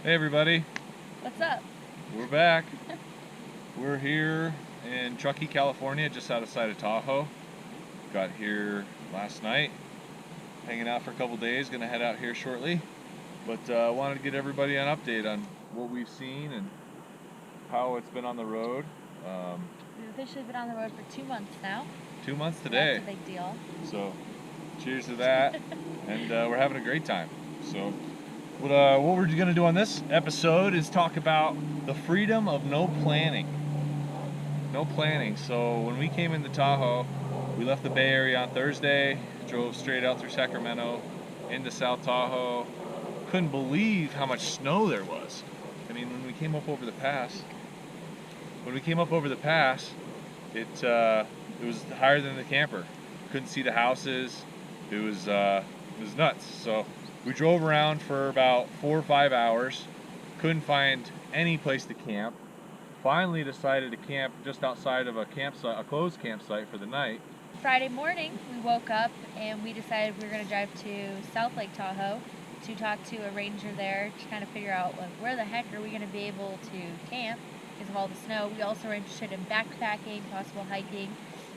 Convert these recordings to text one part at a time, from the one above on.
Hey everybody, What's up? we're back. We're here in Truckee, California, just outside of Tahoe. Got here last night, hanging out for a couple days, gonna head out here shortly. But wanted to get everybody an update on what we've seen and how it's been on the road. We've officially been on the road for 2 months now. 2 months So today. that's a big deal. So cheers to that. And we're having a great time. So what we're going to do on this episode is talk about the freedom of no planning. No planning. So when we came into Tahoe, we left the Bay Area on Thursday, drove straight out through Sacramento into South Tahoe. Couldn't believe how much snow there was. I mean, when we came up over the pass, it was higher than the camper. Couldn't see the houses. It was nuts. So we drove around for about 4 or 5 hours. Couldn't find any place to camp. Finally decided to camp just outside of a closed campsite for the night. Friday morning, we woke up and we decided we were going to drive to South Lake Tahoe to talk to a ranger there to kind of figure out where the heck are we going to be able to camp because of all the snow. We also were interested in backpacking, possible hiking.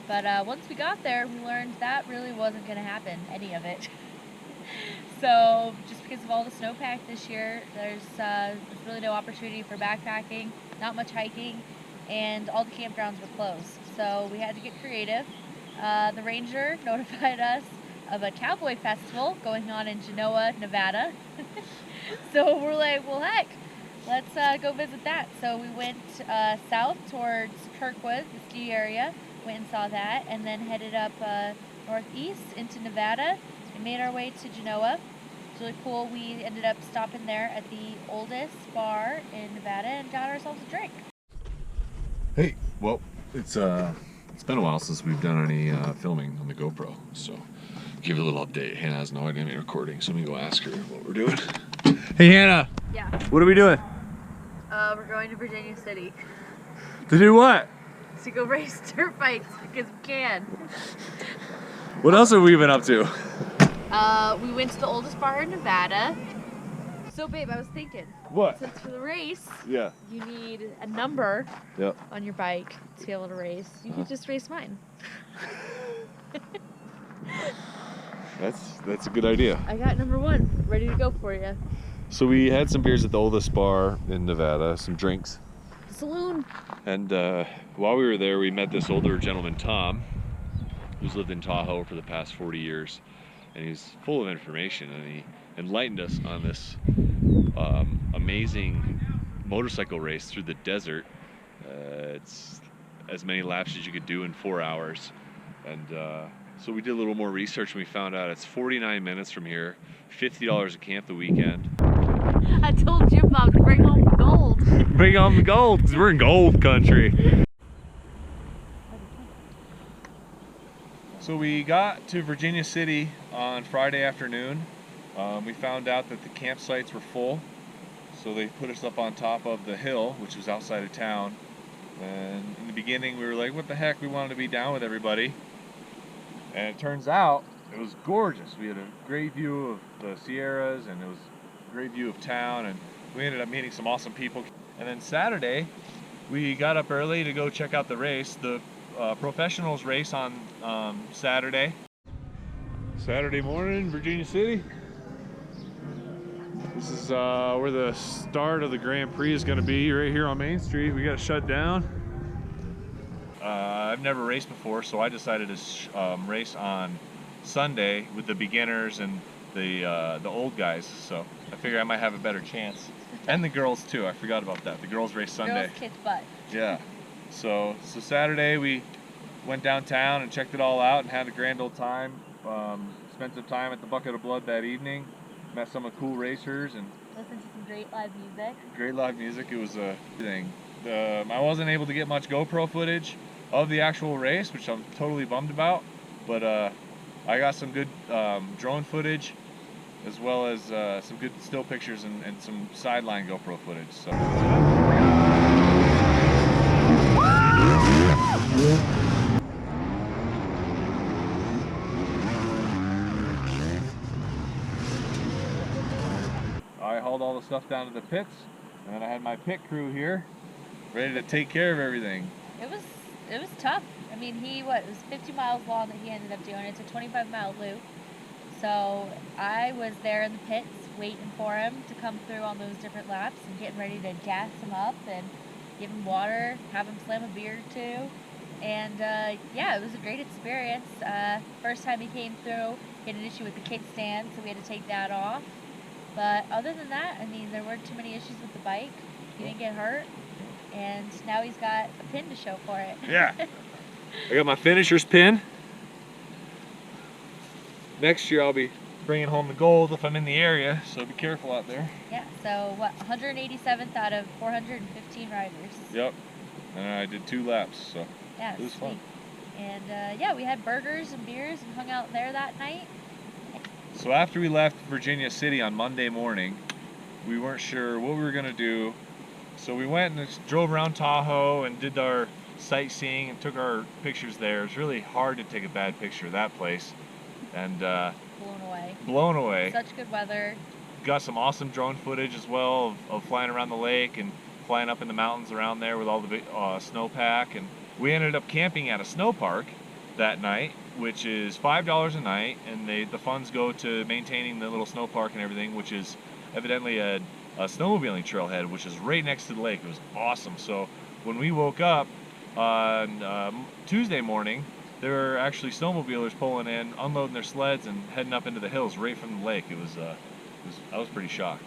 But once we got there, we learned that really wasn't going to happen, any of it. So just because of all the snowpack this year, there's really no opportunity for backpacking, not much hiking, and all the campgrounds were closed. So we had to get creative. The ranger notified us of a cowboy festival going on in Genoa, Nevada. So we're like, well, heck, let's go visit that. So we went south towards Kirkwood, the ski area, went and saw that, and then headed up northeast into Nevada and made our way to Genoa. It's really cool. We ended up stopping there at the oldest bar in Nevada and got ourselves a drink. Hey, well, it's been a while since we've done any filming on the GoPro, so give you a little update. Hannah has no idea I'm recording, so let me go ask her what we're doing. Hey Hannah, Yeah. what are we doing? We're going to Virginia City To do what? to go race dirt bikes because we can. What else have we been up to? We went to the oldest bar in Nevada. So babe, I was thinking, What? since for the race, Yeah. you need a number Yep. on your bike to be able to race. You could just race mine. That's a good idea. I got number 1 ready to go for you. So we had some beers at the oldest bar in Nevada, some drinks. Saloon. And while we were there, we met this older gentleman, Tom, who's lived in Tahoe for the past 40 years. And he's full of information, and he enlightened us on this amazing motorcycle race through the desert. It's as many laps as you could do in 4 hours. And so we did a little more research, and we found out it's 49 minutes from here, $50 a camp the weekend. I told Jim Bob to bring home the gold. Bring on the gold, because we're in gold country. So we got to Virginia City on Friday afternoon. We found out that the campsites were full, so they put us up on top of the hill, which was outside of town. And in the beginning we were like, what the heck, we wanted to be down with everybody. And it turns out it was gorgeous. We had a great view of the Sierras, and it was a great view of town, and we ended up meeting some awesome people. And then Saturday, we got up early to go check out the race. The professionals race on Saturday. Saturday morning, Virginia City. This is where the start of the Grand Prix is going to be, right here on Main Street. We got to shut down. I've never raced before, so I decided to race on Sunday with the beginners and the old guys. So I figure I might have a better chance. And the girls too. I forgot about that. The girls race Sunday. Girls kicked butt. Yeah. So Saturday we went downtown and checked it all out and had a grand old time. Spent some time at the Bucket of Blood that evening. Met some cool racers and Listened to some great live music. great live music. It was a thing. I wasn't able to get much GoPro footage of the actual race, which I'm totally bummed about. But I got some good drone footage, as well as some good still pictures and some sideline GoPro footage. So. I I hauled all the stuff down to the pits, and then I had my pit crew here, ready to take care of everything. It was tough. I mean, it was 50 miles long that he ended up doing. It's a 25-mile loop. So I was there in the pits waiting for him to come through on those different laps and getting ready to gas him up and give him water, have him slam a beer or two. And yeah, it was a great experience. First time he came through, he had an issue with the kickstand, so we had to take that off. But other than that, I mean, there weren't too many issues with the bike. He didn't get hurt. And now he's got a pin to show for it. Yeah. I got my finisher's pin. Next year I'll be bringing home the gold if I'm in the area, so be careful out there. Yeah, so what, 187th out of 415 riders. Yep. And I did 2 laps, so Yeah, it was sweet. fun. And yeah, we had burgers and beers and hung out there that night. So after we left Virginia City on Monday morning, we weren't sure what we were gonna do. So we went and just drove around Tahoe and did our sightseeing and took our pictures there. It's really hard to take a bad picture of that place. And Blown away. blown away. Such good weather. Got some awesome drone footage as well of flying around the lake and flying up in the mountains around there with all the big snowpack. And we ended up camping at a snow park that night, which is $5 a night, and the funds go to maintaining the little snow park and everything, which is evidently a snowmobiling trailhead, which is right next to the lake. It was awesome. So when we woke up on Tuesday morning, there were actually snowmobilers pulling in, unloading their sleds, and heading up into the hills right from the lake. I was pretty shocked.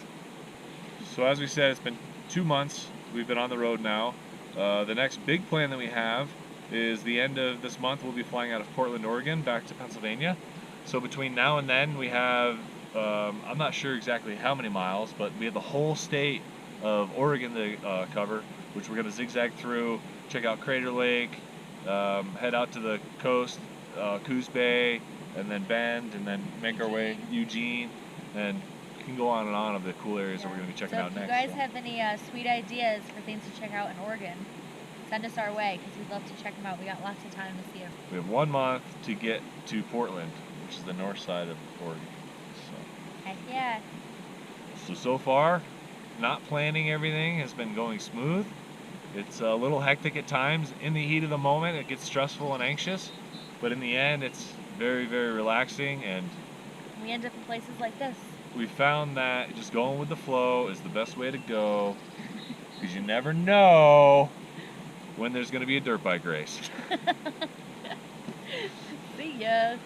So as we said, it's been 2 months. We've been on the road now. The next big plan that we have is the end of this month. We'll be flying out of Portland, Oregon, back to Pennsylvania. So between now and then, we have I'm not sure exactly how many miles, but we have the whole state of Oregon to cover, which we're going to zigzag through, check out Crater Lake, head out to the coast, Coos Bay, and then Bend, and then make our way Eugene, and we can go on of the cool areas that we're going to be checking out next. If you guys have any sweet ideas for things to check out in Oregon, send us our way, because we'd love to check them out. We got lots of time to see them. We have 1 month to get to Portland, which is the north side of Oregon. Heck yeah. So far, not planning everything has been going smooth. It's a little hectic at times. In the heat of the moment, it gets stressful and anxious, but in the end, it's very, very relaxing, and We end up in places like this. we found that just going with the flow is the best way to go, because you never know when there's going to be a dirt bike race. See ya.